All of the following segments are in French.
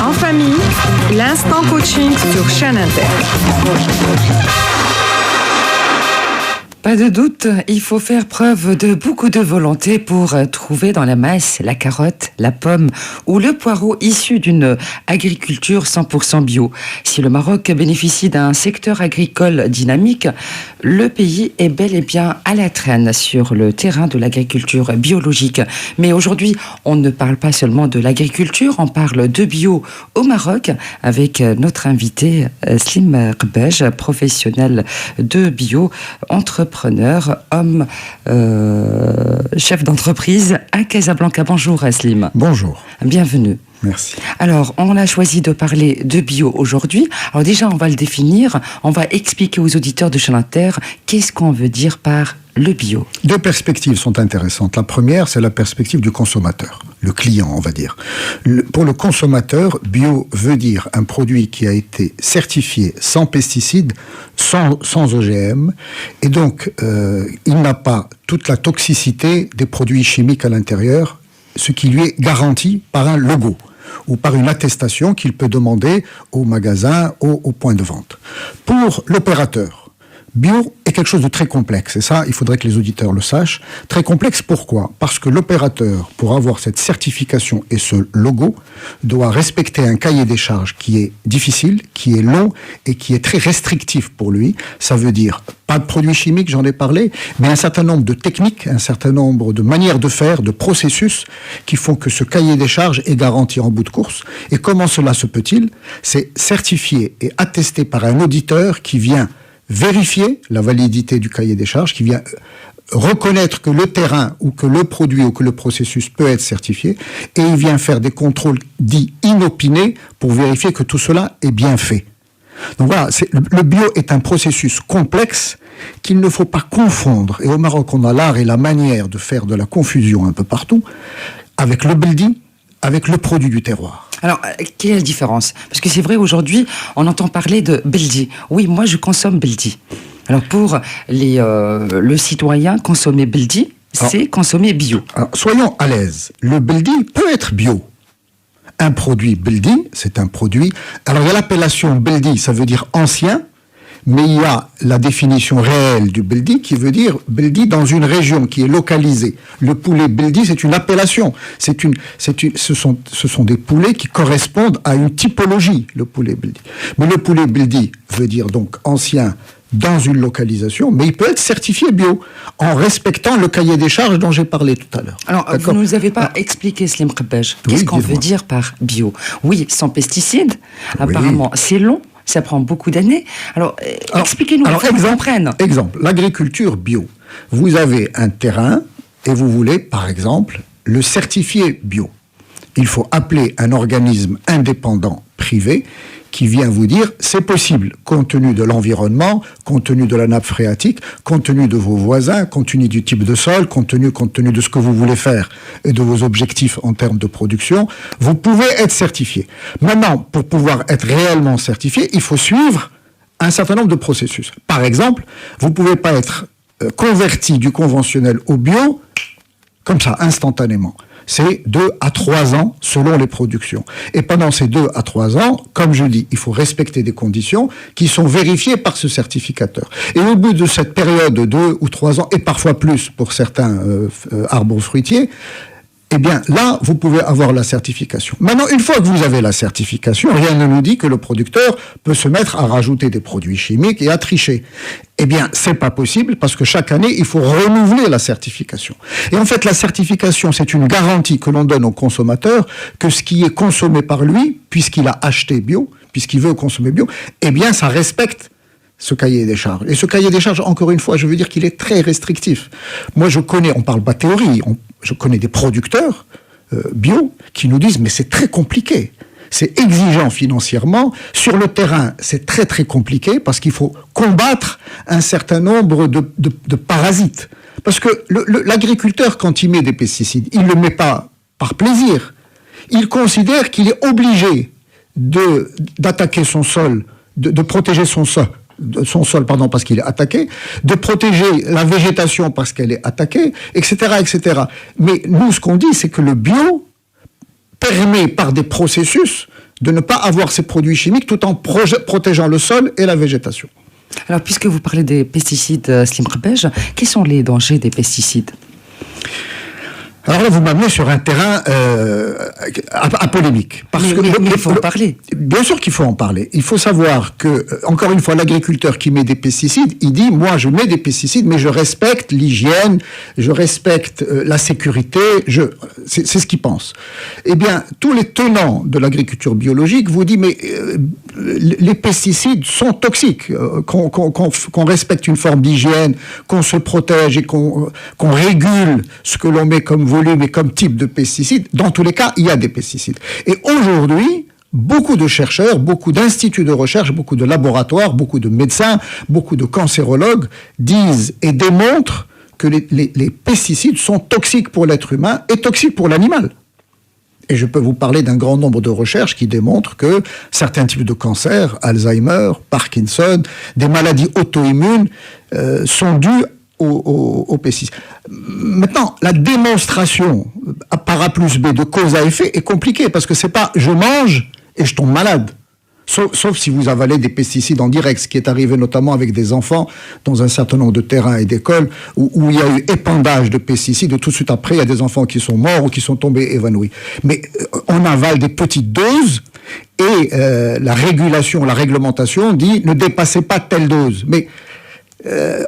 En famille, l'instant coaching sur Chaîne Inter. Pas de doute, il faut faire preuve de beaucoup de volonté pour trouver dans la masse la carotte, la pomme ou le poireau issu d'une agriculture 100% bio. Si le Maroc bénéficie d'un secteur agricole dynamique, le pays est bel et bien à la traîne sur le terrain de l'agriculture biologique. Mais aujourd'hui, on ne parle pas seulement de l'agriculture, on parle de bio au Maroc avec notre invité Slim Rbej, professionnel de bio, entrepreneur, homme, chef d'entreprise à Casablanca. Bonjour Slim. Bonjour. Bienvenue. Merci. Alors, on a choisi de parler de bio aujourd'hui. Alors déjà, on va le définir, on va expliquer aux auditeurs de Chaîne Inter qu'est-ce qu'on veut dire par le bio. Deux perspectives sont intéressantes. La première, c'est la perspective du consommateur, le client, on va dire. Pour le consommateur, bio veut dire un produit qui a été certifié sans pesticides, sans OGM, et donc il n'a pas toute la toxicité des produits chimiques à l'intérieur, ce qui lui est garanti par un logo ou par une attestation qu'il peut demander au magasin, au point de vente. Pour l'opérateur, bio est quelque chose de très complexe, et ça, il faudrait que les auditeurs le sachent. Très complexe, pourquoi ? Parce que l'opérateur, pour avoir cette certification et ce logo, doit respecter un cahier des charges qui est difficile, qui est long et qui est très restrictif pour lui. Ça veut dire pas de produits chimiques, j'en ai parlé, mais un certain nombre de techniques, un certain nombre de manières de faire, de processus qui font que ce cahier des charges est garanti en bout de course. Et comment cela se peut-il ? C'est certifié et attesté par un auditeur qui vient vérifier la validité du cahier des charges, qui vient reconnaître que le terrain ou que le produit ou que le processus peut être certifié, et il vient faire des contrôles dits inopinés pour vérifier que tout cela est bien fait. Donc voilà, le bio est un processus complexe qu'il ne faut pas confondre. Et au Maroc, on a l'art et la manière de faire de la confusion un peu partout, avec le beldi, avec le produit du terroir. Alors, quelle est la différence ? Parce que c'est vrai, aujourd'hui, on entend parler de beldi. Oui, moi, je consomme beldi. Alors, pour le citoyen, consommer beldi, c'est consommer bio. Alors, soyons à l'aise. Le beldi peut être bio. Un produit beldi, c'est un produit... Alors, il y a l'appellation beldi, ça veut dire ancien, mais il y a la définition réelle du beldi qui veut dire beldi dans une région qui est localisée. Le poulet beldi, c'est une appellation. Ce sont des poulets qui correspondent à une typologie, le poulet beldi. Mais le poulet beldi veut dire donc ancien dans une localisation, mais il peut être certifié bio, en respectant le cahier des charges dont j'ai parlé tout à l'heure. Alors, vous ne nous avez pas expliqué, Slim Rbej, qu'est-ce qu'on veut dire par bio ? Oui, sans pesticides, apparemment, c'est long. Ça prend beaucoup d'années. Alors expliquez-nous, pour qu'on comprenne. Exemple, l'agriculture bio. Vous avez un terrain et vous voulez, par exemple, le certifier bio. Il faut appeler un organisme indépendant privé qui vient vous dire c'est possible, compte tenu de l'environnement, compte tenu de la nappe phréatique, compte tenu de vos voisins, compte tenu du type de sol, compte tenu de ce que vous voulez faire et de vos objectifs en termes de production, vous pouvez être certifié. Maintenant, pour pouvoir être réellement certifié, il faut suivre un certain nombre de processus. Par exemple, vous ne pouvez pas être converti du conventionnel au bio comme ça, instantanément. C'est 2 à 3 ans selon les productions. Et pendant ces 2 à 3 ans, comme je dis, il faut respecter des conditions qui sont vérifiées par ce certificateur. Et au bout de cette période de 2 ou 3 ans, et parfois plus pour certains arbres fruitiers, eh bien là, vous pouvez avoir la certification. Maintenant, une fois que vous avez la certification, rien ne nous dit que le producteur peut se mettre à rajouter des produits chimiques et à tricher. Eh bien, c'est pas possible parce que chaque année, il faut renouveler la certification. Et en fait, la certification, c'est une garantie que l'on donne au consommateur que ce qui est consommé par lui, puisqu'il a acheté bio, puisqu'il veut consommer bio, eh bien, ça respecte ce cahier des charges. Et ce cahier des charges, encore une fois, je veux dire qu'il est très restrictif. Moi, on parle pas théorie, je connais des producteurs bio qui nous disent, mais c'est très compliqué. C'est exigeant financièrement. Sur le terrain, c'est très très compliqué parce qu'il faut combattre un certain nombre de parasites. Parce que l'agriculteur, quand il met des pesticides, il ne le met pas par plaisir. Il considère qu'il est obligé d'attaquer son sol, de protéger son sol parce qu'il est attaqué, de protéger la végétation parce qu'elle est attaquée, etc., etc. Mais nous, ce qu'on dit, c'est que le bio permet par des processus de ne pas avoir ces produits chimiques tout en protégeant le sol et la végétation. Alors, puisque vous parlez des pesticides, Slim Rebej, quels sont les dangers des pesticides ? Alors là, vous m'amenez sur un terrain à polémique. Mais il faut en parler. Bien sûr qu'il faut en parler. Il faut savoir que, encore une fois, l'agriculteur qui met des pesticides, il dit, moi je mets des pesticides, mais je respecte l'hygiène, je respecte la sécurité, c'est ce qu'il pense. Eh bien, tous les tenants de l'agriculture biologique vous disent, mais les pesticides sont toxiques, qu'on respecte une forme d'hygiène, qu'on se protège et qu'on régule ce que l'on met comme volume et comme type de pesticides. Dans tous les cas, il y a des pesticides. Et aujourd'hui, beaucoup de chercheurs, beaucoup d'instituts de recherche, beaucoup de laboratoires, beaucoup de médecins, beaucoup de cancérologues disent et démontrent que les pesticides sont toxiques pour l'être humain et toxiques pour l'animal. Et je peux vous parler d'un grand nombre de recherches qui démontrent que certains types de cancers, Alzheimer, Parkinson, des maladies auto-immunes sont dues aux pesticides. Maintenant, la démonstration par A plus B de cause à effet est compliquée parce que c'est pas je mange et je tombe malade. Sauf si vous avalez des pesticides en direct, ce qui est arrivé notamment avec des enfants dans un certain nombre de terrains et d'écoles où il y a eu épandage de pesticides et tout de suite après, il y a des enfants qui sont morts ou qui sont tombés évanouis. Mais on avale des petites doses et la régulation, la réglementation dit ne dépassez pas telle dose. Mais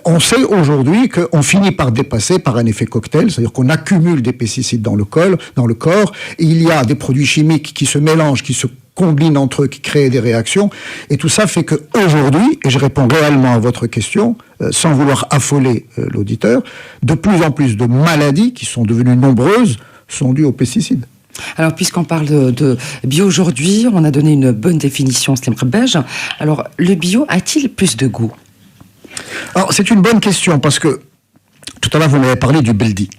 on sait aujourd'hui qu'on finit par dépasser par un effet cocktail, c'est-à-dire qu'on accumule des pesticides dans le corps, et il y a des produits chimiques qui se mélangent, qui se combinent entre eux, qui créent des réactions, et tout ça fait qu'aujourd'hui, et je réponds réellement à votre question, sans vouloir affoler l'auditeur, de plus en plus de maladies qui sont devenues nombreuses sont dues aux pesticides. Alors, puisqu'on parle de bio aujourd'hui, on a donné une bonne définition, Slim Rebej. Alors, le bio a-t-il plus de goût ? Alors, c'est une bonne question, parce que tout à l'heure, vous m'avez parlé du Beldi.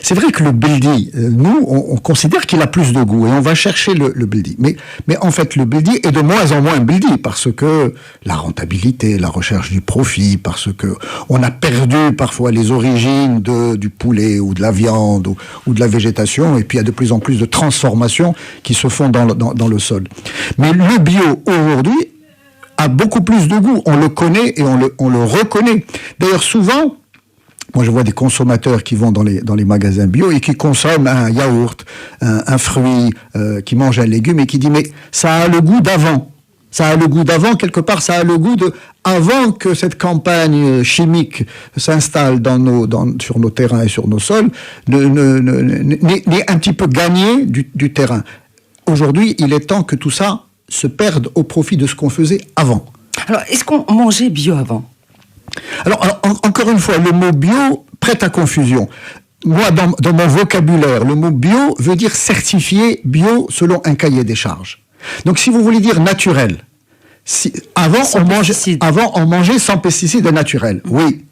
C'est vrai que le Beldi, nous, on considère qu'il a plus de goût, et on va chercher le Beldi. Mais en fait, le Beldi est de moins en moins Beldi, parce que la rentabilité, la recherche du profit, parce que on a perdu parfois les origines du poulet, ou de la viande, ou de la végétation, et puis il y a de plus en plus de transformations qui se font dans le sol. Mais le bio, aujourd'hui, a beaucoup plus de goût. On le connaît et on le reconnaît. D'ailleurs, souvent, moi je vois des consommateurs qui vont dans les magasins bio et qui consomment un yaourt, un fruit, qui mangent un légume et qui dit mais ça a le goût d'avant. Ça a le goût d'avant, quelque part, ça a le goût de avant que cette campagne chimique s'installe sur nos terrains et sur nos sols, n'ait un petit peu gagné du terrain. Aujourd'hui, il est temps que tout ça se perdent au profit de ce qu'on faisait avant. Alors, est-ce qu'on mangeait bio avant ? Alors, encore une fois, le mot bio prête à confusion. Moi, dans mon vocabulaire, le mot bio veut dire certifié bio selon un cahier des charges. Donc, si vous voulez dire naturel, avant, on mangeait sans pesticides et naturel. Oui,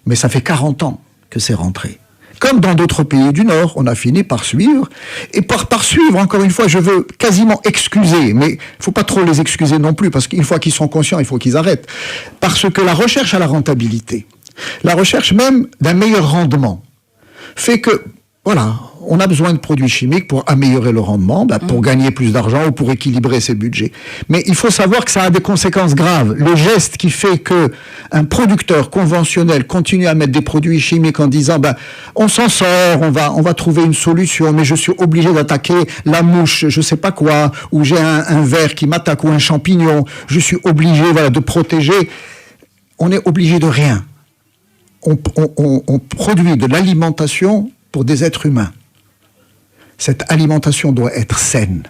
mais ça fait 40 ans que c'est rentré. Comme dans d'autres pays du Nord, on a fini par suivre. Et par suivre, encore une fois, je veux quasiment excuser, mais il ne faut pas trop les excuser non plus, parce qu'une fois qu'ils sont conscients, il faut qu'ils arrêtent. Parce que la recherche à la rentabilité, la recherche même d'un meilleur rendement, fait que, voilà, on a besoin de produits chimiques pour améliorer le rendement, pour gagner plus d'argent ou pour équilibrer ses budgets. Mais il faut savoir que ça a des conséquences graves. Le geste qui fait que un producteur conventionnel continue à mettre des produits chimiques en disant on s'en sort, on va trouver une solution, mais je suis obligé d'attaquer la mouche, je sais pas quoi, ou j'ai un ver qui m'attaque ou un champignon, je suis obligé de protéger. On est obligé de rien. On produit de l'alimentation pour des êtres humains. Cette alimentation doit être saine.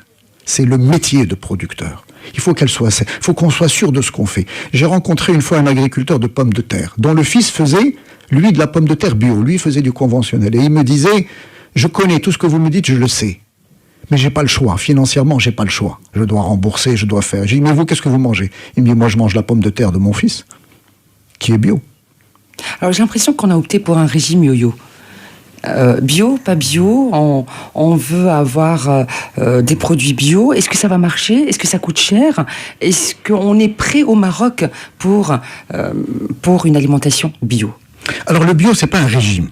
C'est le métier de producteur. Il faut qu'elle soit saine. Il faut qu'on soit sûr de ce qu'on fait. J'ai rencontré une fois un agriculteur de pommes de terre, dont le fils faisait, lui, de la pomme de terre bio. Lui faisait du conventionnel. Et il me disait, je connais tout ce que vous me dites, je le sais. Mais j'ai pas le choix. Financièrement, j'ai pas le choix. Je dois rembourser, je dois faire. J'ai dit, mais vous, qu'est-ce que vous mangez ? Il me dit, moi, je mange la pomme de terre de mon fils, qui est bio. Alors, j'ai l'impression qu'on a opté pour un régime yo-yo. Bio, pas bio, on veut avoir des produits bio. Est-ce que ça va marcher ? Est-ce que ça coûte cher ? Est-ce qu'on est prêt au Maroc pour une alimentation bio ? Alors le bio, c'est pas un régime.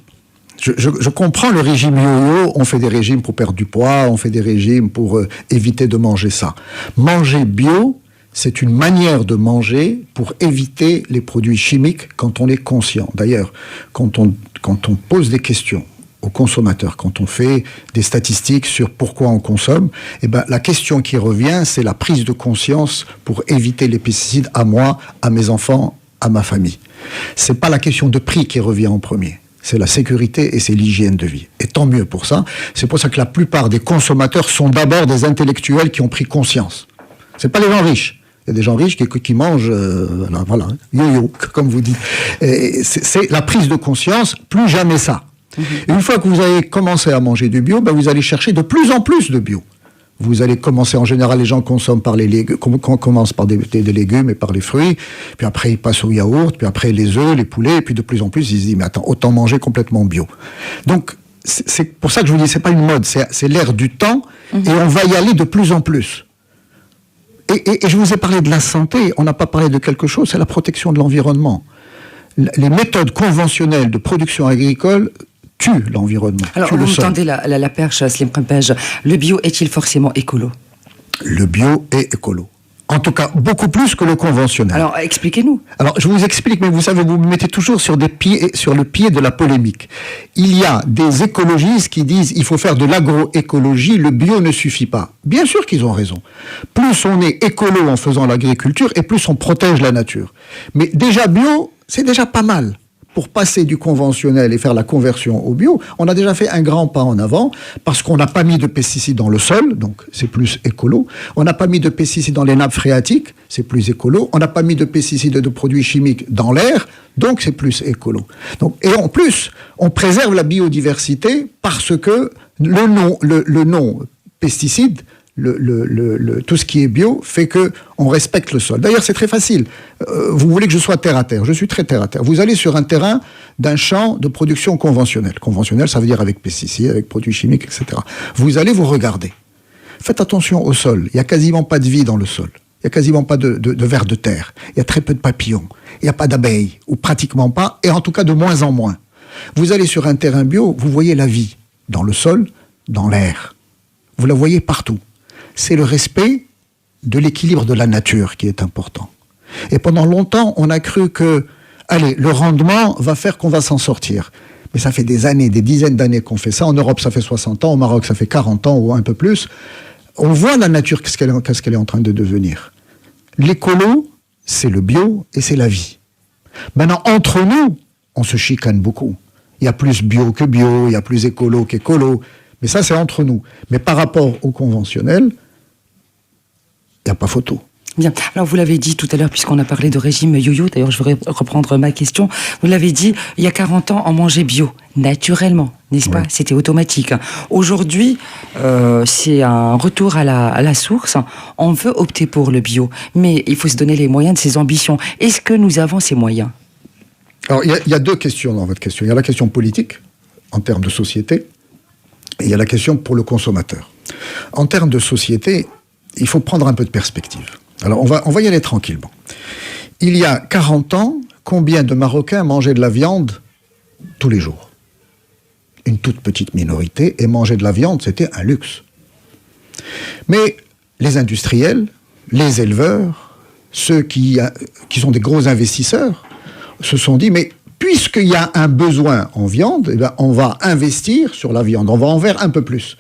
Je comprends le régime yo-yo, on fait des régimes pour perdre du poids, on fait des régimes pour éviter de manger ça. Manger bio, c'est une manière de manger pour éviter les produits chimiques quand on est conscient. D'ailleurs, quand on pose des questions aux consommateurs, quand on fait des statistiques sur pourquoi on consomme, eh ben, la question qui revient, c'est la prise de conscience pour éviter les pesticides à moi, à mes enfants, à ma famille. C'est pas la question de prix qui revient en premier. C'est la sécurité et c'est l'hygiène de vie. Et tant mieux pour ça. C'est pour ça que la plupart des consommateurs sont d'abord des intellectuels qui ont pris conscience. C'est pas les gens riches. Il y a des gens riches qui mangent, voilà, yo-yo, comme vous dites. C'est la prise de conscience, plus jamais ça. Et une fois que vous avez commencé à manger du bio, ben vous allez chercher de plus en plus de bio. Vous allez commencer, en général, les gens consomment par les légumes, commencent par des légumes et par les fruits, puis après ils passent au yaourt, puis après les œufs, les poulets, et puis de plus en plus ils se disent, mais attends, autant manger complètement bio. Donc, c'est pour ça que je vous dis, c'est pas une mode, c'est l'ère du temps, et on va y aller de plus en plus. Et je vous ai parlé de la santé, on n'a pas parlé de quelque chose, c'est la protection de l'environnement. Les méthodes conventionnelles de production agricole tuent l'environnement. Alors, vous me tendez la perche, Slim Krempej. Le bio est-il forcément écolo ? Le bio est écolo. En tout cas, beaucoup plus que le conventionnel. Alors, expliquez-nous. Alors, je vous explique, mais vous savez, vous me mettez toujours sur le pied de la polémique. Il y a des écologistes qui disent il faut faire de l'agroécologie, le bio ne suffit pas. Bien sûr qu'ils ont raison. Plus on est écolo en faisant l'agriculture, et plus on protège la nature. Mais déjà bio, c'est déjà pas mal. Pour passer du conventionnel et faire la conversion au bio, on a déjà fait un grand pas en avant, parce qu'on n'a pas mis de pesticides dans le sol, donc c'est plus écolo. On n'a pas mis de pesticides dans les nappes phréatiques, c'est plus écolo. On n'a pas mis de pesticides et de produits chimiques dans l'air, donc c'est plus écolo. Donc, et en plus, on préserve la biodiversité parce que le non pesticide, tout ce qui est bio fait que on respecte le sol. D'ailleurs, c'est très facile. Vous voulez que je sois terre à terre. Je suis très terre à terre. Vous allez sur un terrain d'un champ de production conventionnelle. Conventionnelle, ça veut dire avec pesticides, avec produits chimiques, etc. Vous allez vous regarder. Faites attention au sol. Il n'y a quasiment pas de vie dans le sol. Il n'y a quasiment pas de vers de terre. Il y a très peu de papillons. Il n'y a pas d'abeilles, ou pratiquement pas, et en tout cas de moins en moins. Vous allez sur un terrain bio, vous voyez la vie dans le sol, dans l'air. Vous la voyez partout. C'est le respect de l'équilibre de la nature qui est important. Et pendant longtemps, on a cru que, allez, le rendement va faire qu'on va s'en sortir. Mais ça fait des années, des dizaines d'années qu'on fait ça. En Europe, ça fait 60 ans. Au Maroc, ça fait 40 ans ou un peu plus. On voit la nature, qu'est-ce qu'elle est en train de devenir. L'écolo, c'est le bio et c'est la vie. Maintenant, entre nous, on se chicane beaucoup. Il y a plus bio que bio, il y a plus écolo qu'écolo. Mais ça, c'est entre nous. Mais par rapport au conventionnel, il n'y a pas photo. Bien. Alors, vous l'avez dit tout à l'heure, puisqu'on a parlé de régime yo-yo, d'ailleurs, je voudrais reprendre ma question. Vous l'avez dit, il y a 40 ans, on mangeait bio, naturellement, n'est-ce pas ? C'était automatique. Aujourd'hui, c'est un retour à la source. On veut opter pour le bio, mais il faut se donner les moyens de ses ambitions. Est-ce que nous avons ces moyens ? Alors, il y a deux questions dans votre question. Il y a la question politique, en termes de société, et il y a la question pour le consommateur. En termes de société, il faut prendre un peu de perspective. Alors, on va y aller tranquillement. Il y a 40 ans, combien de Marocains mangeaient de la viande tous les jours ? Une toute petite minorité, et manger de la viande, c'était un luxe. Mais les industriels, les éleveurs, ceux qui sont des gros investisseurs, se sont dit, mais puisqu'il y a un besoin en viande, eh bien, on va investir sur la viande, on va en faire un peu plus.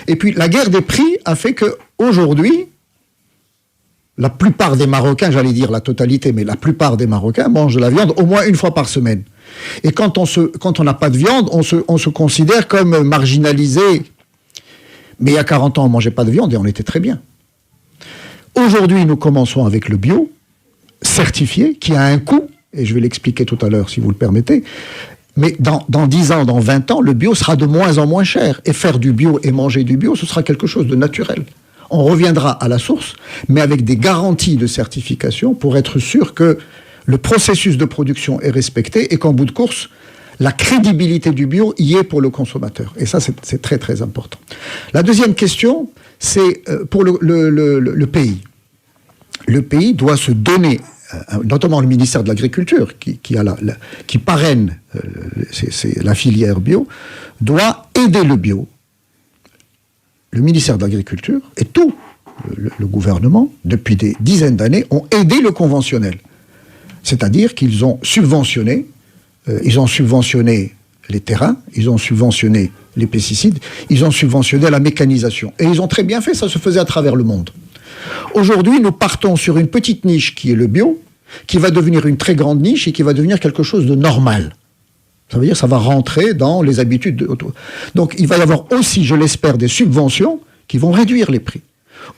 Et puis, la guerre des prix a fait qu'aujourd'hui, la plupart des Marocains, j'allais dire la totalité, mais la plupart des Marocains mangent de la viande au moins une fois par semaine. Et quand on n'a pas de viande, on se considère comme marginalisé. Mais il y a 40 ans, on ne mangeait pas de viande et on était très bien. Aujourd'hui, nous commençons avec le bio, certifié, qui a un coût, et je vais l'expliquer tout à l'heure si vous le permettez, mais dans 10 ans, dans 20 ans, le bio sera de moins en moins cher. Et faire du bio et manger du bio, ce sera quelque chose de naturel. On reviendra à la source, mais avec des garanties de certification pour être sûr que le processus de production est respecté et qu'en bout de course, la crédibilité du bio y est pour le consommateur. Et ça, c'est très, très important. La deuxième question, c'est pour le pays. Le pays doit se donner notamment le ministère de l'Agriculture, qui parraine la filière bio, doit aider le bio. Le ministère de l'Agriculture et tout le gouvernement, depuis des dizaines d'années, ont aidé le conventionnel. C'est-à-dire qu'ils ont subventionné les terrains, ils ont subventionné les pesticides, ils ont subventionné la mécanisation. Et ils ont très bien fait, ça se faisait à travers le monde. Aujourd'hui, nous partons sur une petite niche qui est le bio, qui va devenir une très grande niche et qui va devenir quelque chose de normal. Ça veut dire que ça va rentrer dans les habitudes. Donc il va y avoir aussi, je l'espère, des subventions qui vont réduire les prix.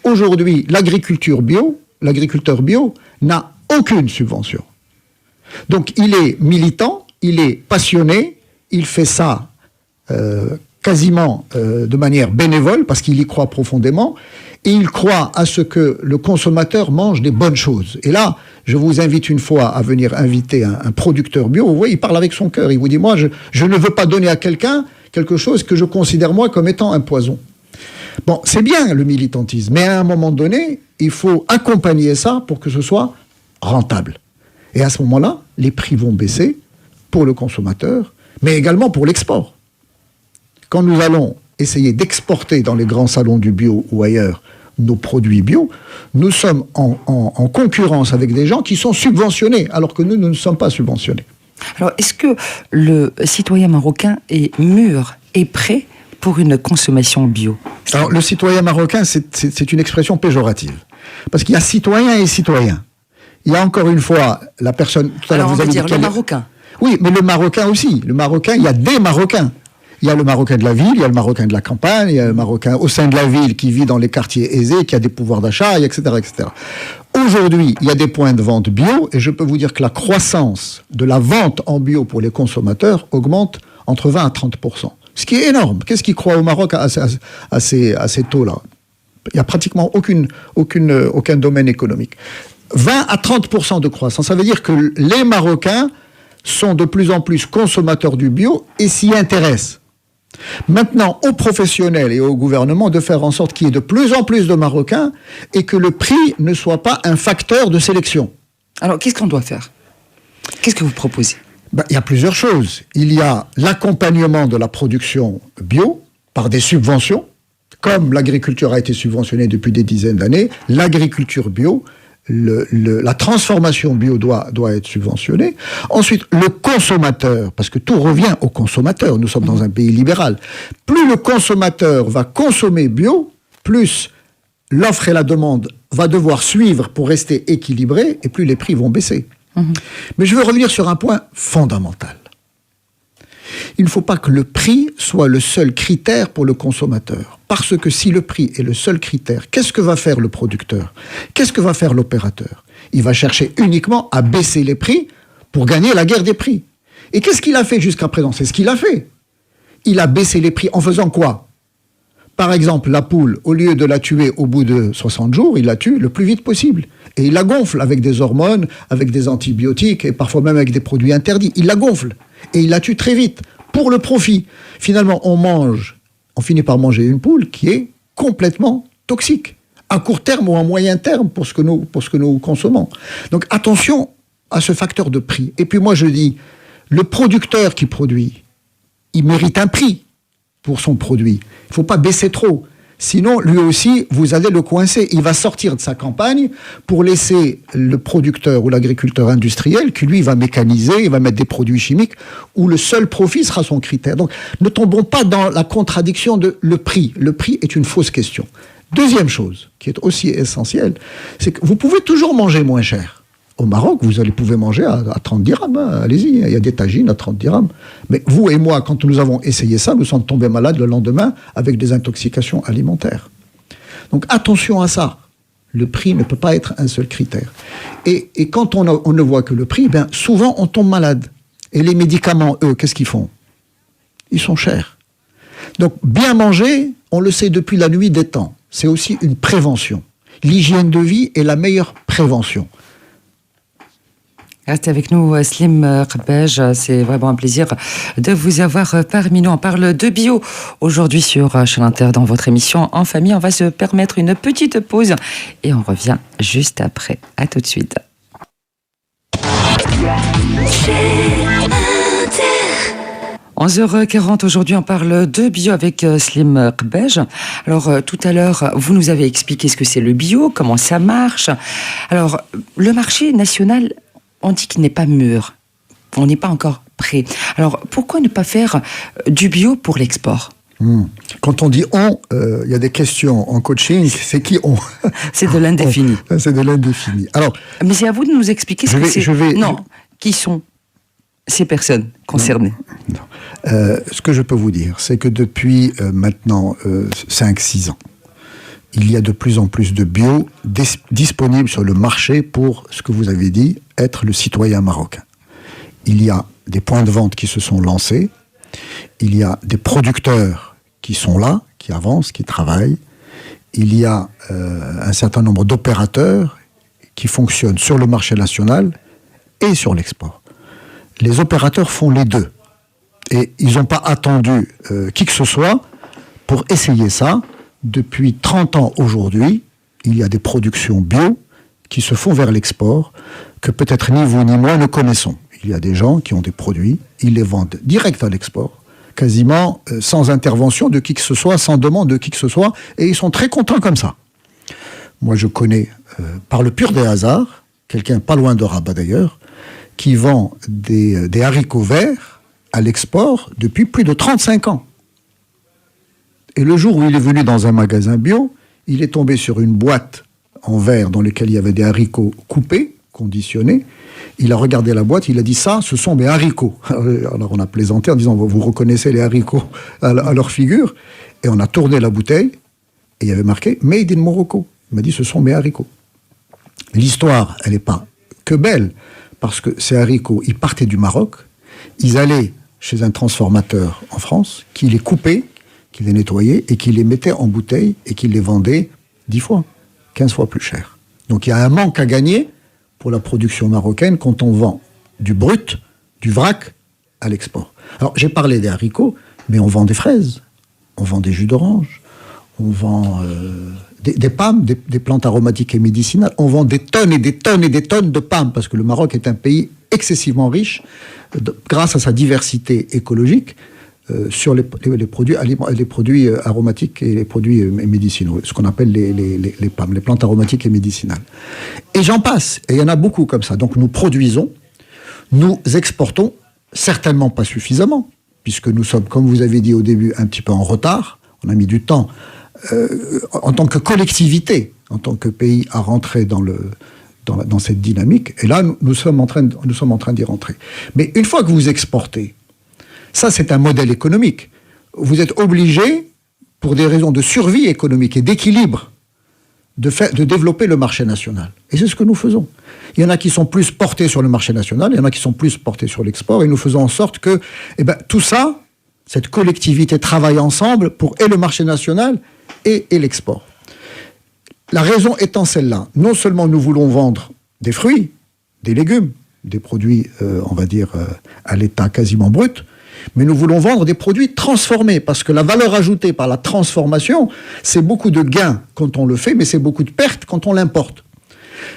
Aujourd'hui, l'agriculteur bio n'a aucune subvention. Donc il est militant, il est passionné, il fait ça quasiment de manière bénévole parce qu'il y croit profondément et il croit à ce que le consommateur mange des bonnes choses. Et là, je vous invite une fois à venir inviter un producteur bio. Vous voyez, il parle avec son cœur. Il vous dit, moi, je ne veux pas donner à quelqu'un quelque chose que je considère moi comme étant un poison. Bon, c'est bien le militantisme, mais à un moment donné, il faut accompagner ça pour que ce soit rentable. Et à ce moment-là, les prix vont baisser pour le consommateur, mais également pour l'export. Quand nous allons essayer d'exporter dans les grands salons du bio ou ailleurs nos produits bio, nous sommes en concurrence avec des gens qui sont subventionnés, alors que nous ne sommes pas subventionnés. Alors, est-ce que le citoyen marocain est mûr et prêt pour une consommation bio? Alors, le citoyen marocain, c'est une expression péjorative. Parce qu'il y a citoyen et citoyen. Il y a encore une fois la personne... Alors, on va dire le Marocain. Oui, mais le Marocain aussi. Le Marocain, il y a des Marocains. Il y a le Marocain de la ville, il y a le Marocain de la campagne, il y a le Marocain au sein de la ville qui vit dans les quartiers aisés, qui a des pouvoirs d'achat, etc., etc. Aujourd'hui, il y a des points de vente bio, et je peux vous dire que la croissance de la vente en bio pour les consommateurs augmente entre 20 à 30%. Ce qui est énorme. Qu'est-ce qui croit au Maroc à ces taux-là? Il n'y a pratiquement aucun domaine économique. 20 à 30% de croissance. Ça veut dire que les Marocains sont de plus en plus consommateurs du bio et s'y intéressent. Maintenant, aux professionnels et au gouvernement de faire en sorte qu'il y ait de plus en plus de Marocains et que le prix ne soit pas un facteur de sélection. Alors, qu'est-ce qu'on doit faire? Qu'est-ce que vous proposez? Il y a plusieurs choses. Il y a l'accompagnement de la production bio par des subventions. Comme l'agriculture a été subventionnée depuis des dizaines d'années, l'agriculture bio, la transformation bio doit être subventionnée. Ensuite, le consommateur, parce que tout revient au consommateur, nous sommes dans un pays libéral. Plus le consommateur va consommer bio, plus l'offre et la demande va devoir suivre pour rester équilibrés, et plus les prix vont baisser. Mais je veux revenir sur un point fondamental. Il ne faut pas que le prix soit le seul critère pour le consommateur. Parce que si le prix est le seul critère, qu'est-ce que va faire le producteur? Qu'est-ce que va faire l'opérateur? Il va chercher uniquement à baisser les prix pour gagner la guerre des prix. Et qu'est-ce qu'il a fait jusqu'à présent? C'est ce qu'il a fait. Il a baissé les prix en faisant quoi? Par exemple, la poule, au lieu de la tuer au bout de 60 jours, il la tue le plus vite possible. Et il la gonfle avec des hormones, avec des antibiotiques et parfois même avec des produits interdits. Il la gonfle. Et il la tue très vite, pour le profit. Finalement, on finit par manger une poule qui est complètement toxique, à court terme ou à moyen terme pour ce que nous consommons. Donc attention à ce facteur de prix. Et puis moi je dis, le producteur qui produit, il mérite un prix pour son produit. Il ne faut pas baisser trop. Sinon, lui aussi, vous allez le coincer. Il va sortir de sa campagne pour laisser le producteur ou l'agriculteur industriel, qui lui va mécaniser, il va mettre des produits chimiques, où le seul profit sera son critère. Donc, ne tombons pas dans la contradiction de le prix. Le prix est une fausse question. Deuxième chose, qui est aussi essentielle, c'est que vous pouvez toujours manger moins cher. Au Maroc, vous pouvez manger à 30 dirhams, hein, allez-y, il y a des tagines à 30 dirhams. Mais vous et moi, quand nous avons essayé ça, nous sommes tombés malades le lendemain avec des intoxications alimentaires. Donc attention à ça. Le prix ne peut pas être un seul critère. Et quand on ne voit que le prix, souvent on tombe malade. Et les médicaments, eux, qu'est-ce qu'ils font? Ils sont chers. Donc bien manger, on le sait depuis la nuit des temps. C'est aussi une prévention. L'hygiène de vie est la meilleure prévention. Restez avec nous, Slim Khabbaj. C'est vraiment un plaisir de vous avoir parmi nous. On parle de bio aujourd'hui sur Chaîne Inter dans votre émission En Famille. On va se permettre une petite pause et on revient juste après. À tout de suite. 11h40, aujourd'hui on parle de bio avec Slim Qbej. Alors tout à l'heure, vous nous avez expliqué ce que c'est le bio, comment ça marche. Alors le marché national, on dit qu'il n'est pas mûr, on n'est pas encore prêt. Alors pourquoi ne pas faire du bio pour l'export ? Quand on dit on, il y a des questions en coaching, c'est qui on ? C'est de l'indéfini. C'est de l'indéfini. Alors, mais c'est à vous de nous expliquer ce que c'est. Qui sont ces personnes concernées ? Non. Ce que je peux vous dire, c'est que depuis maintenant 5-6 ans, il y a de plus en plus de bio disponibles sur le marché pour, ce que vous avez dit, être le citoyen marocain. Il y a des points de vente qui se sont lancés, il y a des producteurs qui sont là, qui avancent, qui travaillent, il y a un certain nombre d'opérateurs qui fonctionnent sur le marché national et sur l'export. Les opérateurs font les deux. Et ils n'ont pas attendu qui que ce soit pour essayer ça. Depuis 30 ans aujourd'hui, il y a des productions bio qui se font vers l'export que peut-être ni vous ni moi ne connaissons. Il y a des gens qui ont des produits, ils les vendent direct à l'export, quasiment sans intervention de qui que ce soit, sans demande de qui que ce soit, et ils sont très contents comme ça. Moi je connais, par le pur des hasards, quelqu'un pas loin de Rabat d'ailleurs, qui vend des haricots verts à l'export depuis plus de 35 ans. Et le jour où il est venu dans un magasin bio, il est tombé sur une boîte en verre dans laquelle il y avait des haricots coupés, conditionnés. Il a regardé la boîte, il a dit ça, ce sont mes haricots. Alors on a plaisanté en disant, vous reconnaissez les haricots à leur figure. Et on a tourné la bouteille, et il y avait marqué Made in Morocco. Il m'a dit, ce sont mes haricots. L'histoire, elle n'est pas que belle, parce que ces haricots, ils partaient du Maroc, ils allaient chez un transformateur en France, qui les coupait, qui les nettoyait, et qui les mettait en bouteille, et qui les vendait 10 fois, 15 fois plus cher. Donc il y a un manque à gagner pour la production marocaine quand on vend du brut, du vrac, à l'export. Alors j'ai parlé des haricots, mais on vend des fraises, on vend des jus d'orange, on vend des pommes, des plantes aromatiques et médicinales, on vend des tonnes et des tonnes et des tonnes de pommes, parce que le Maroc est un pays excessivement riche, grâce à sa diversité écologique, sur les produits aromatiques et les produits médicinaux, ce qu'on appelle les PAM, les plantes aromatiques et médicinales. Et j'en passe, et il y en a beaucoup comme ça. Donc nous produisons, nous exportons, certainement pas suffisamment, puisque nous sommes, comme vous avez dit au début, un petit peu en retard. On a mis du temps, en tant que collectivité, en tant que pays, à rentrer dans cette dynamique. Et là, nous sommes en train d'y rentrer. Mais une fois que vous exportez, ça, c'est un modèle économique. Vous êtes obligé, pour des raisons de survie économique et d'équilibre, de développer le marché national. Et c'est ce que nous faisons. Il y en a qui sont plus portés sur le marché national, il y en a qui sont plus portés sur l'export, et nous faisons en sorte que tout ça, cette collectivité travaille ensemble pour et le marché national et l'export. La raison étant celle-là, non seulement nous voulons vendre des fruits, des légumes, des produits, on va dire, à l'état quasiment brut, mais nous voulons vendre des produits transformés, parce que la valeur ajoutée par la transformation, c'est beaucoup de gains quand on le fait, mais c'est beaucoup de pertes quand on l'importe.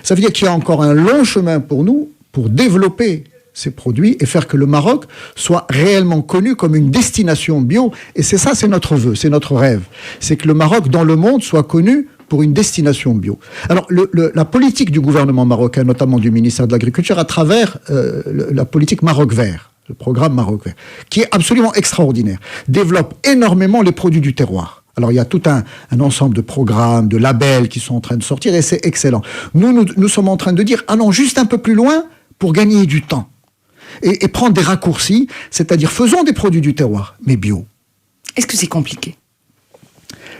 Ça veut dire qu'il y a encore un long chemin pour nous, pour développer ces produits et faire que le Maroc soit réellement connu comme une destination bio. Et c'est ça, c'est notre vœu, c'est notre rêve. C'est que le Maroc, dans le monde, soit connu pour une destination bio. Alors, la politique du gouvernement marocain, notamment du ministère de l'Agriculture, à travers la politique Maroc Vert, le programme Maroc Vert, qui est absolument extraordinaire, développe énormément les produits du terroir. Alors il y a tout un ensemble de programmes, de labels qui sont en train de sortir et c'est excellent. Nous sommes en train de dire, ah non, juste un peu plus loin pour gagner du temps et prendre des raccourcis, c'est-à-dire faisons des produits du terroir, mais bio. Est-ce que c'est compliqué ?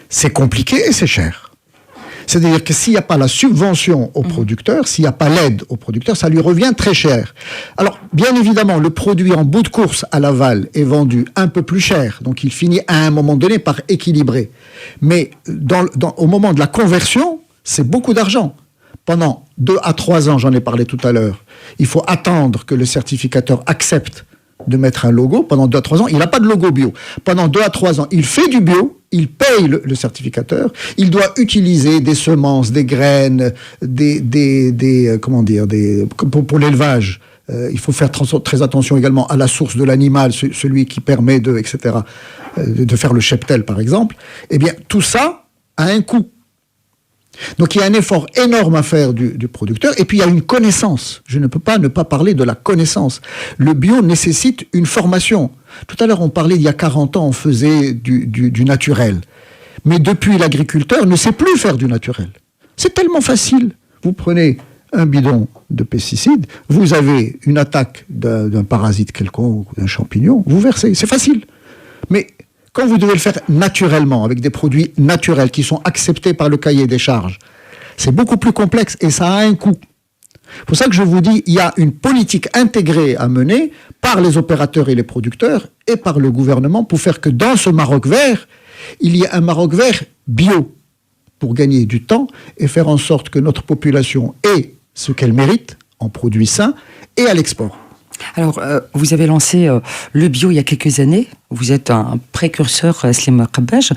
C'est compliqué et c'est cher. C'est-à-dire que s'il n'y a pas la subvention aux producteurs, s'il n'y a pas l'aide aux producteurs, ça lui revient très cher. Alors, bien évidemment, le produit en bout de course à l'aval est vendu un peu plus cher, donc il finit à un moment donné par équilibrer. Mais au moment de la conversion, c'est beaucoup d'argent. Pendant 2 à 3 ans, j'en ai parlé tout à l'heure, il faut attendre que le certificateur accepte de mettre un logo. Pendant 2 à 3 ans, il n'a pas de logo bio. Pendant 2 à 3 ans, il fait du bio, il paye le certificateur, il doit utiliser des semences, des graines, pour l'élevage, Il faut faire très attention également à la source de l'animal, celui qui permet de, etc., de faire le cheptel, par exemple. Eh bien, tout ça a un coût. Donc, il y a un effort énorme à faire du producteur. Et puis, il y a une connaissance. Je ne peux pas ne pas parler de la connaissance. Le bio nécessite une formation. Tout à l'heure, on parlait, il y a 40 ans, on faisait du naturel. Mais depuis, l'agriculteur ne sait plus faire du naturel. C'est tellement facile. Vous prenez un bidon de pesticides, vous avez une attaque d'un parasite quelconque, d'un champignon, vous versez, c'est facile. Mais quand vous devez le faire naturellement, avec des produits naturels qui sont acceptés par le cahier des charges, c'est beaucoup plus complexe et ça a un coût. C'est pour ça que je vous dis, il y a une politique intégrée à mener par les opérateurs et les producteurs et par le gouvernement pour faire que dans ce Maroc vert, il y ait un Maroc vert bio pour gagner du temps et faire en sorte que notre population ait ce qu'elle mérite en produits sains et à l'export. Alors, vous avez lancé le bio il y a quelques années. Vous êtes un précurseur, Slim Khabbaj.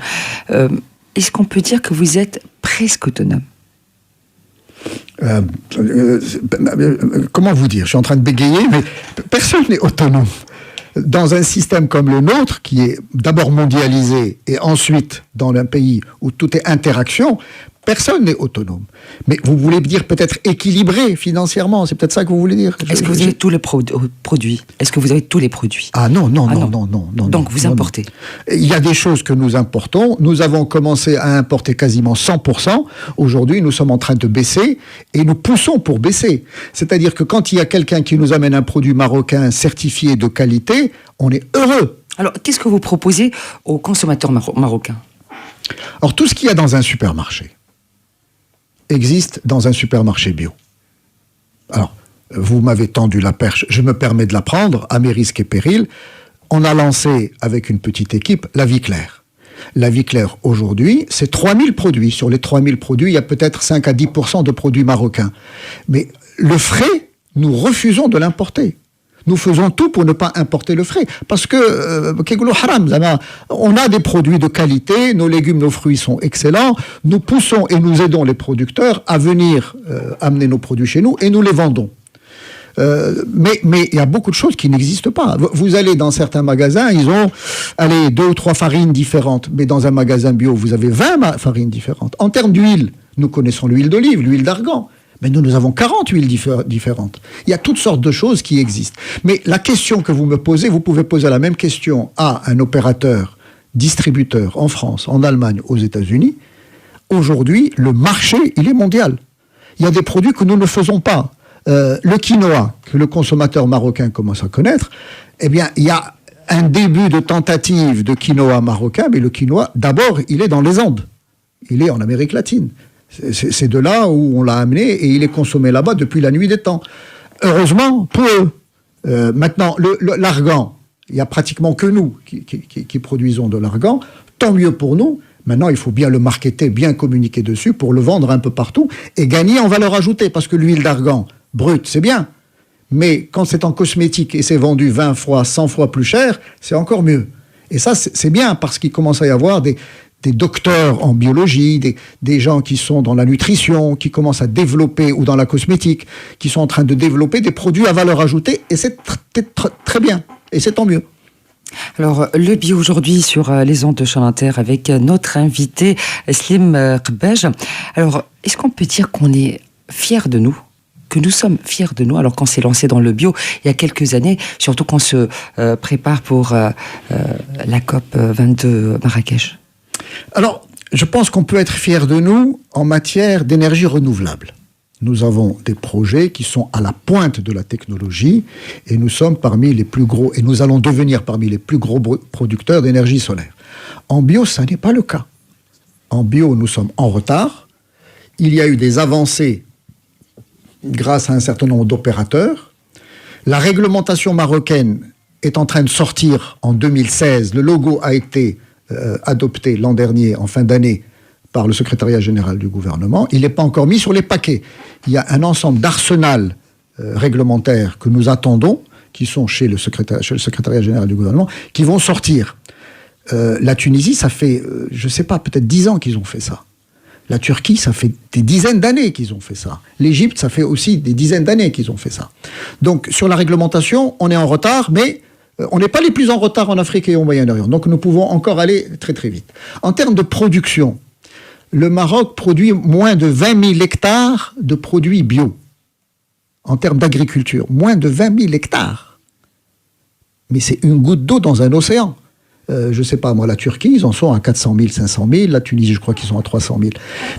Est-ce qu'on peut dire que vous êtes presque autonome ? Comment vous dire ? Je suis en train de bégayer, mais personne n'est autonome. Dans un système comme le nôtre, qui est d'abord mondialisé et ensuite dans un pays où tout est interaction, personne n'est autonome. Mais vous voulez dire peut-être équilibré financièrement, c'est peut-être ça que vous voulez dire. Est-ce que vous avez tous les produits ? Est-ce que vous avez tous les produits ? Ah non. Donc vous importez ? Il y a des choses que nous importons. Nous avons commencé à importer quasiment 100%. Aujourd'hui, nous sommes en train de baisser et nous poussons pour baisser. C'est-à-dire que quand il y a quelqu'un qui nous amène un produit marocain certifié de qualité, on est heureux. Alors, qu'est-ce que vous proposez aux consommateurs marocains ? Alors, tout ce qu'il y a dans un supermarché existe dans un supermarché bio. Alors, vous m'avez tendu la perche, je me permets de la prendre, à mes risques et périls. On a lancé, avec une petite équipe, la Vie Claire. La Vie Claire, aujourd'hui, c'est 3000 produits. Sur les 3000 produits, il y a peut-être 5 à 10% de produits marocains. Mais le frais, nous refusons de l'importer. Nous faisons tout pour ne pas importer le frais. Parce que, on a des produits de qualité, nos légumes, nos fruits sont excellents, nous poussons et nous aidons les producteurs à venir amener nos produits chez nous et nous les vendons. Mais il y a beaucoup de choses qui n'existent pas. Vous allez dans certains magasins, ils ont 2 ou 3 farines différentes. Mais dans un magasin bio, vous avez 20 farines différentes. En termes d'huile, nous connaissons l'huile d'olive, l'huile d'argan. Mais nous avons 40 huiles différentes. Il y a toutes sortes de choses qui existent. Mais la question que vous me posez, vous pouvez poser la même question à un opérateur, distributeur en France, en Allemagne, aux États-Unis. Aujourd'hui, le marché, il est mondial. Il y a des produits que nous ne faisons pas. Le quinoa, que le consommateur marocain commence à connaître, eh bien, il y a un début de tentative de quinoa marocain, mais le quinoa, d'abord, il est dans les Andes. Il est en Amérique latine. C'est de là où on l'a amené et il est consommé là-bas depuis la nuit des temps. Heureusement pour eux. Maintenant, l'argan, il n'y a pratiquement que nous qui produisons de l'argan. Tant mieux pour nous. Maintenant, il faut bien le marketer, bien communiquer dessus pour le vendre un peu partout et gagner en valeur ajoutée. Parce que l'huile d'argan brute, c'est bien. Mais quand c'est en cosmétique et c'est vendu 20 fois, 100 fois plus cher, c'est encore mieux. Et ça, c'est bien parce qu'il commence à y avoir des docteurs en biologie, des gens qui sont dans la nutrition, qui commencent à développer, ou dans la cosmétique, qui sont en train de développer des produits à valeur ajoutée, et c'est très bien, et c'est tant mieux. Alors, le bio aujourd'hui sur les ondes de Chant Inter avec notre invité Slim Khabbaj. Alors, est-ce qu'on peut dire qu'on est fiers de nous ? Que nous sommes fiers de nous, alors qu'on s'est lancé dans le bio il y a quelques années, surtout qu'on se prépare pour la COP 22 Marrakech. Alors, je pense qu'on peut être fier de nous en matière d'énergie renouvelable. Nous avons des projets qui sont à la pointe de la technologie et nous sommes parmi les plus gros, et nous allons devenir parmi les plus gros producteurs d'énergie solaire. En bio, ça n'est pas le cas. En bio, nous sommes en retard. Il y a eu des avancées grâce à un certain nombre d'opérateurs. La réglementation marocaine est en train de sortir en 2016. Le logo a été adopté l'an dernier, en fin d'année, par le secrétariat général du gouvernement. Il n'est pas encore mis sur les paquets. Il y a un ensemble d'arsenal réglementaires que nous attendons, qui sont chez le secrétariat général du gouvernement, qui vont sortir. La Tunisie, ça fait, je ne sais pas, peut-être 10 ans qu'ils ont fait ça. La Turquie, ça fait des dizaines d'années qu'ils ont fait ça. L'Égypte, ça fait aussi des dizaines d'années qu'ils ont fait ça. Donc, sur la réglementation, on est en retard, mais on n'est pas les plus en retard en Afrique et au Moyen-Orient. Donc, nous pouvons encore aller très, très vite. En termes de production, le Maroc produit moins de 20 000 hectares de produits bio. En termes d'agriculture, moins de 20 000 hectares. Mais c'est une goutte d'eau dans un océan. Je ne sais pas, moi, la Turquie, ils en sont à 400 000, 500 000. La Tunisie, je crois qu'ils sont à 300 000.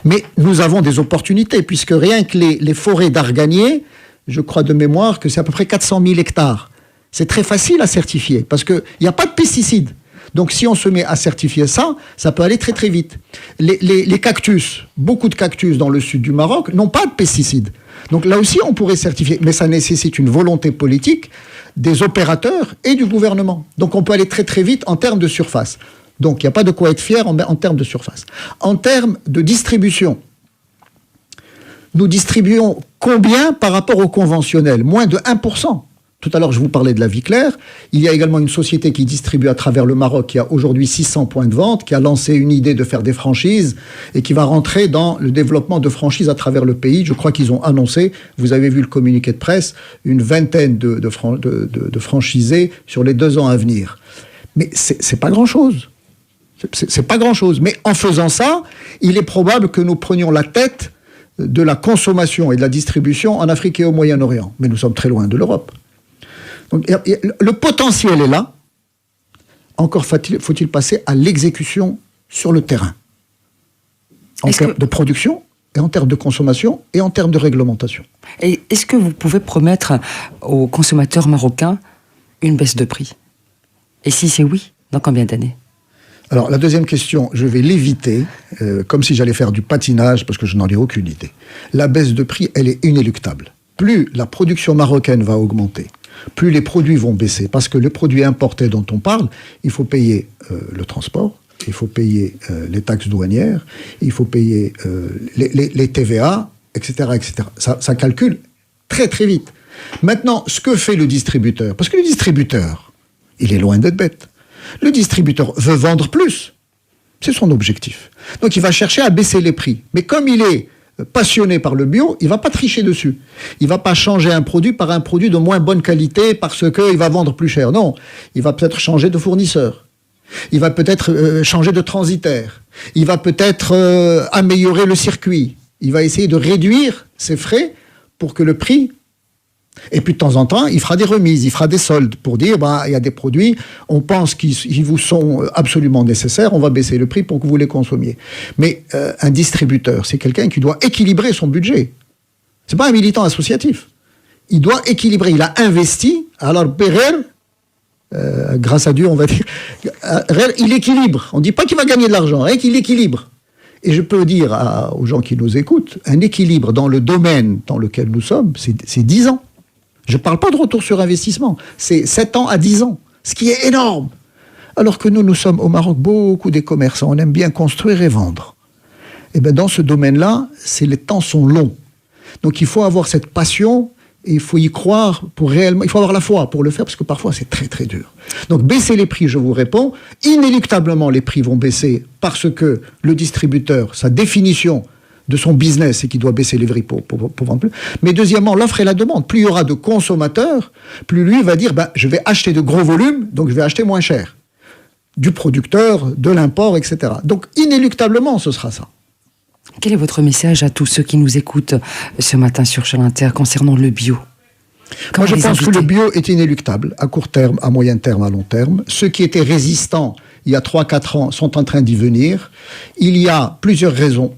Mais nous avons des opportunités, puisque rien que les forêts d'Arganier, je crois de mémoire que c'est à peu près 400 000 hectares. C'est très facile à certifier, parce qu'il n'y a pas de pesticides. Donc, si on se met à certifier ça, ça peut aller très très vite. Les cactus, beaucoup de cactus dans le sud du Maroc n'ont pas de pesticides. Donc là aussi, on pourrait certifier. Mais ça nécessite une volonté politique des opérateurs et du gouvernement. Donc on peut aller très très vite en termes de surface. Donc il n'y a pas de quoi être fier en termes de surface. En termes de distribution, nous distribuons combien par rapport au conventionnel ? Moins de 1%. Tout à l'heure, je vous parlais de la vie claire. Il y a également une société qui distribue à travers le Maroc, qui a aujourd'hui 600 points de vente, qui a lancé une idée de faire des franchises et qui va rentrer dans le développement de franchises à travers le pays. Je crois qu'ils ont annoncé, vous avez vu le communiqué de presse, une vingtaine de franchisés sur les 2 ans à venir. Mais c'est pas grand-chose. C'est pas grand-chose. Mais en faisant ça, il est probable que nous prenions la tête de la consommation et de la distribution en Afrique et au Moyen-Orient. Mais nous sommes très loin de l'Europe. Donc, le potentiel est là. Encore faut-il passer à l'exécution sur le terrain. En termes de production, et en termes de consommation, et en termes de réglementation. Et est-ce que vous pouvez promettre aux consommateurs marocains une baisse de prix ? Et si c'est oui, dans combien d'années ? Alors, la deuxième question, je vais l'éviter, comme si j'allais faire du patinage, parce que je n'en ai aucune idée. La baisse de prix, elle est inéluctable. Plus la production marocaine va augmenter, plus les produits vont baisser. Parce que le produit importé dont on parle, il faut payer le transport, il faut payer les taxes douanières, il faut payer les TVA, etc. etc. Ça calcule très très vite. Maintenant, ce que fait le distributeur, parce que le distributeur, il est loin d'être bête. Le distributeur veut vendre plus. C'est son objectif. Donc il va chercher à baisser les prix. Mais comme il est passionné par le bio, il ne va pas tricher dessus. Il ne va pas changer un produit par un produit de moins bonne qualité parce qu'il va vendre plus cher. Non, il va peut-être changer de fournisseur. Il va peut-être changer de transitaire. Il va peut-être améliorer le circuit. Il va essayer de réduire ses frais pour que le prix... Et puis de temps en temps, il fera des remises, il fera des soldes pour dire, il y a des produits, on pense qu'ils vous sont absolument nécessaires, on va baisser le prix pour que vous les consommiez. Mais un distributeur, c'est quelqu'un qui doit équilibrer son budget. C'est pas un militant associatif. Il doit équilibrer, il a investi, alors Berer, grâce à Dieu, on va dire, il équilibre. On ne dit pas qu'il va gagner de l'argent, hein, qu'il équilibre. Et je peux dire aux gens qui nous écoutent, un équilibre dans le domaine dans lequel nous sommes, c'est 10 ans. Je ne parle pas de retour sur investissement, c'est 7 ans à 10 ans, ce qui est énorme. Alors que nous sommes au Maroc beaucoup des commerçants, on aime bien construire et vendre. Et bien dans ce domaine-là, les temps sont longs. Donc il faut avoir cette passion, et il faut y croire pour réellement, il faut avoir la foi pour le faire, parce que parfois c'est très très dur. Donc baisser les prix, je vous réponds, inéluctablement les prix vont baisser parce que le distributeur, sa définition de son business, c'est qu'il doit baisser les prix pour vendre plus. Mais deuxièmement, l'offre et la demande. Plus il y aura de consommateurs, plus lui va dire, je vais acheter de gros volumes, donc je vais acheter moins cher. Du producteur, de l'import, etc. Donc inéluctablement, ce sera ça. Quel est votre message à tous ceux qui nous écoutent ce matin sur Chaîne Inter concernant le bio ? Moi, je pense que le bio est inéluctable, à court terme, à moyen terme, à long terme. Ceux qui étaient résistants il y a 3-4 ans sont en train d'y venir. Il y a plusieurs raisons.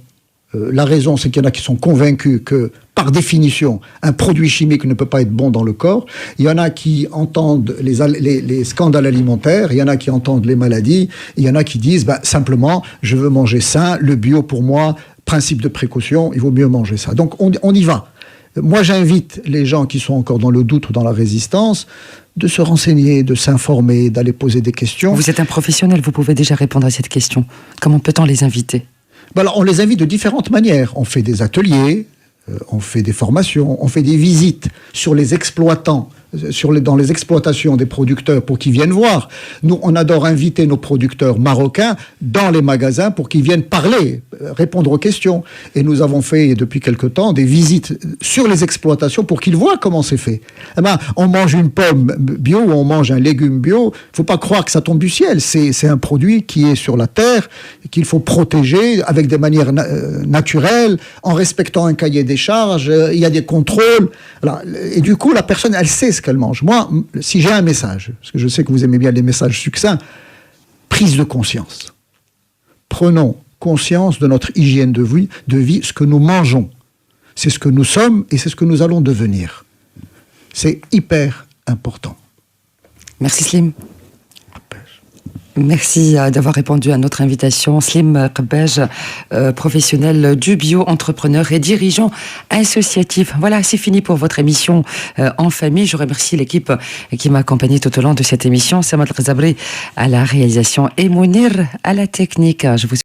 La raison, c'est qu'il y en a qui sont convaincus que, par définition, un produit chimique ne peut pas être bon dans le corps. Il y en a qui entendent les scandales alimentaires, il y en a qui entendent les maladies, il y en a qui disent, simplement, je veux manger sain, le bio pour moi, principe de précaution, il vaut mieux manger ça. Donc on y va. Moi, j'invite les gens qui sont encore dans le doute ou dans la résistance de se renseigner, de s'informer, d'aller poser des questions. Vous êtes un professionnel, vous pouvez déjà répondre à cette question. Comment peut-on les inviter ? Alors, on les invite de différentes manières. On fait des ateliers, on fait des formations, on fait des visites sur les exploitants dans les exploitations des producteurs pour qu'ils viennent voir. Nous, on adore inviter nos producteurs marocains dans les magasins pour qu'ils viennent parler, répondre aux questions. Et nous avons fait depuis quelque temps des visites sur les exploitations pour qu'ils voient comment c'est fait. Eh ben, on mange une pomme bio ou on mange un légume bio. Il ne faut pas croire que ça tombe du ciel. C'est un produit qui est sur la terre et qu'il faut protéger avec des manières naturelles, en respectant un cahier des charges. Il y a des contrôles. Voilà. Et du coup, la personne, elle sait ce qu'elle mange. Moi, si j'ai un message, parce que je sais que vous aimez bien les messages succincts, prise de conscience. Prenons conscience de notre hygiène de vie, ce que nous mangeons. C'est ce que nous sommes et c'est ce que nous allons devenir. C'est hyper important. Merci Slim. Merci d'avoir répondu à notre invitation. Slim Qbej, professionnel du bio, entrepreneur et dirigeant associatif. Voilà, c'est fini pour votre émission en famille. Je remercie l'équipe qui m'a accompagné tout au long de cette émission. Samad Ghazabri à la réalisation et Mounir à la technique. Je vous